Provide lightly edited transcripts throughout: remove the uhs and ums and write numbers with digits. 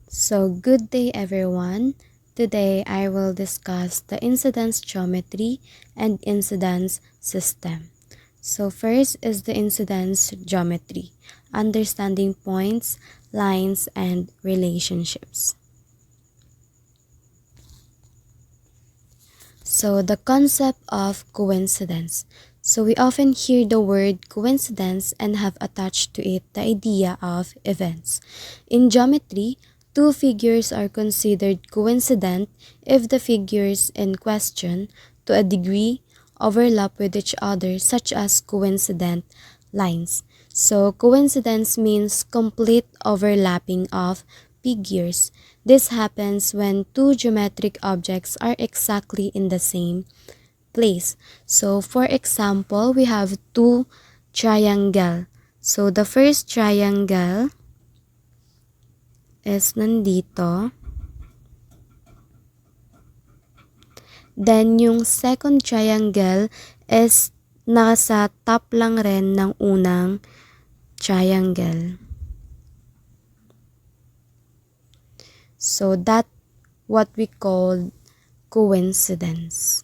So good day everyone. Today I will discuss the incidence geometry and incidence system. So first is the incidence geometry, understanding points, lines, and relationships. So the concept of coincidence. So we often hear the word coincidence and have attached to it the idea of events. In geometry, two figures are considered coincident if the figures in question, to a degree, overlap with each other, such as coincident lines. So coincidence means complete overlapping of figures. This happens when two geometric objects are exactly in the same place. So for example, we have two triangle. So the first triangle is nandito. Then yung second triangle is nasa top lang rin ng unang triangle. So that what we call coincidence.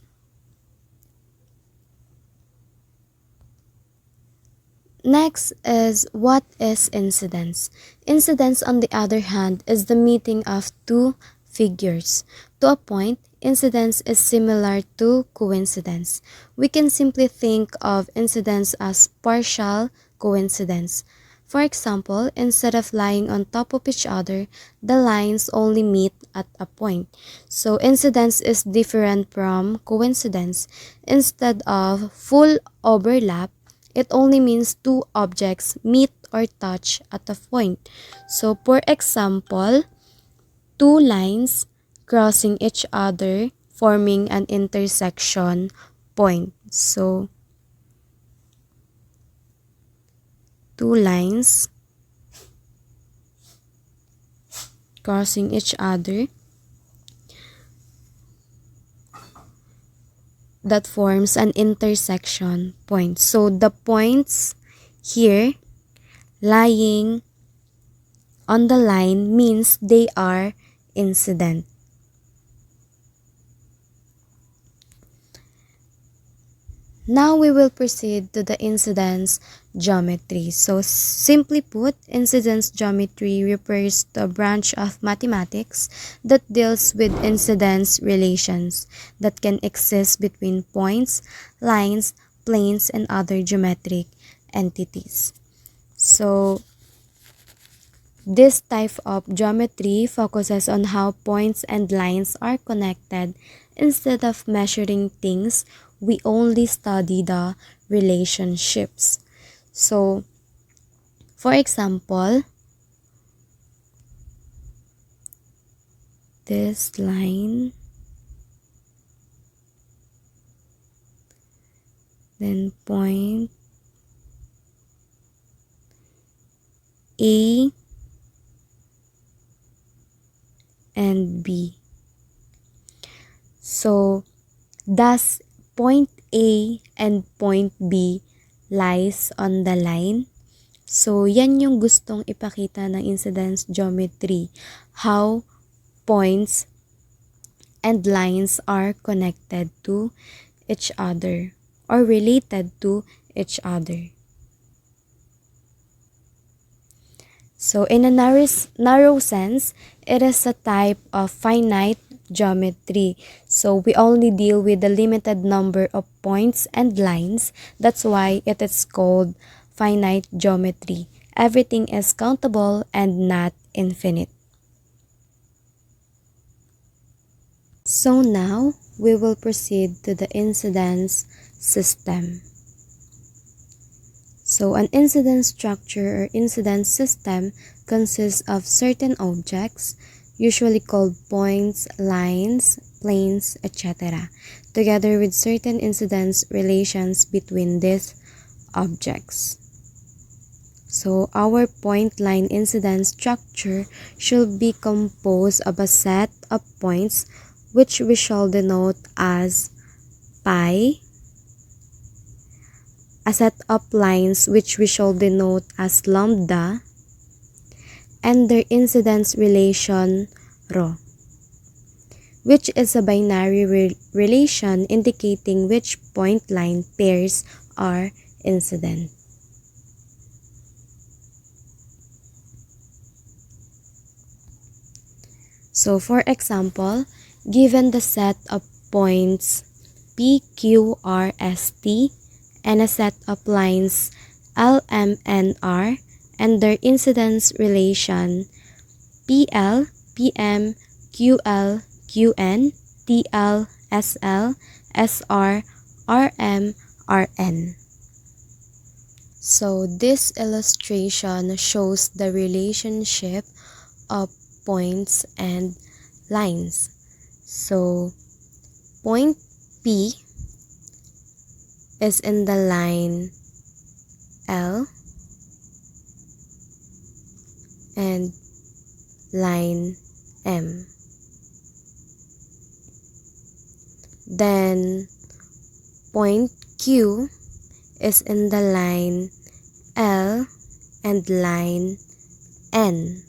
Next is what is incidence. Incidence, on the other hand, is the meeting of two figures. To a point, incidence is similar to coincidence. We can simply think of incidence as partial coincidence. For example, instead of lying on top of each other, the lines only meet at a point. So incidence is different from coincidence. Instead of full overlap, it only means two objects meet or touch at a point. So for example, two lines crossing each other forming an intersection point. So two lines crossing each other that forms an intersection point. So the points here lying on the line means they are incident. Now we will proceed to the incidence geometry. So simply put, incidence geometry refers to a branch of mathematics that deals with incidence relations that can exist between points, lines, planes, and other geometric entities. So this type of geometry focuses on how points and lines are connected. Instead of measuring things, we only study the relationships. So, for example, this line, then point A and B. So, does point A and point B lies on the line? So, yan yung gustong ipakita ng incidence geometry. How points and lines are connected to each other or related to each other. So, in a narrow sense, it is a type of finite geometry. So, we only deal with the limited number of points and lines. That's why it is called finite geometry. Everything is countable and not infinite. So now, we will proceed to the incidence system. So an incidence structure or incidence system consists of certain objects, usually called points, lines, planes, etc., together with certain incidence relations between these objects. So our point line incidence structure should be composed of a set of points which we shall denote as pi, a set of lines which we shall denote as lambda, and their incidence relation ρ, which is a binary relation indicating which point line pairs are incident. So for example, given the set of points P, Q, R, S, T and a set of lines L, M, N, R and their incidence relation PL, PM, QL, QN, TL, SL, SR, RM, RN. So this illustration shows the relationship of points and lines. So point P is in the line L and line M. Then point Q is in the line L and line N.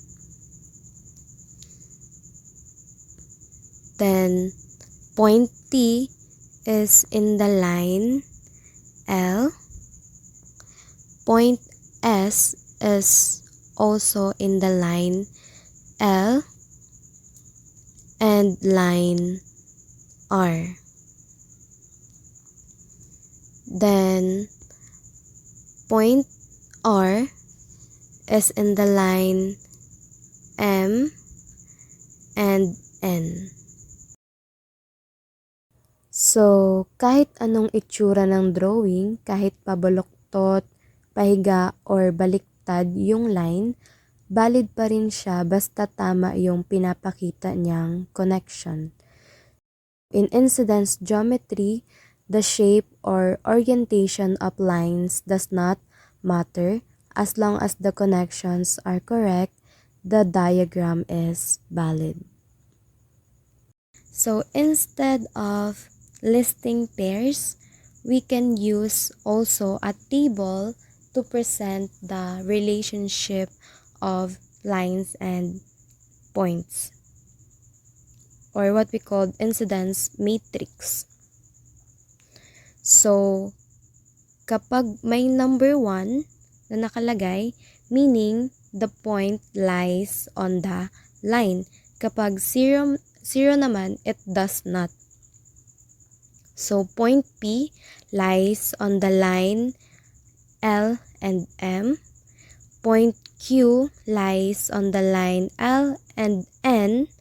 Then point T is in the line L. Point S is also in the line L and line R. Then point R is in the line M and N. So, kahit anong itsura ng drawing, kahit pabaluktot, pahiga, or baliktad yung line, valid pa rin siya basta tama yung pinapakita niyang connection. In incidence geometry, the shape or orientation of lines does not matter as long as the connections are correct, the diagram is valid. So instead of listing pairs, we can use also a table to present the relationship of lines and points, or what we call incidence matrix. So kapag may number 1 na nakalagay, meaning the point lies on the line. Kapag 0 naman, it does not. So point P lies on the line L and M. Point Q lies on the line L and N.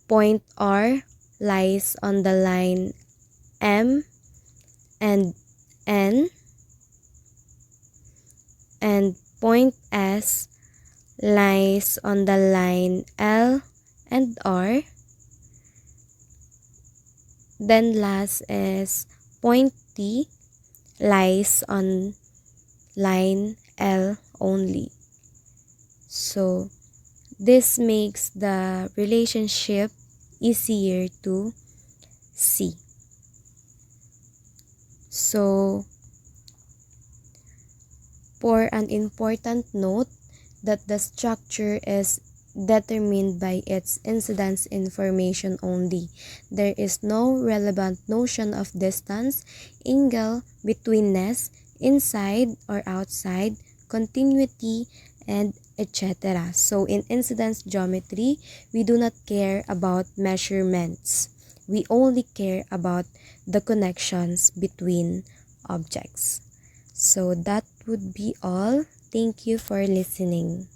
Point R lies on the line M and N. And point S lies on the line L and R. Then last is point T lies on line L only. So this makes the relationship easier to see. So for an important note, that the structure is determined by its incidence information only. There is no relevant notion of distance, angle, betweenness, inside or outside, continuity, and etc. So in incidence geometry, we do not care about measurements. We only care about the connections between objects. So that would be all. Thank you for listening.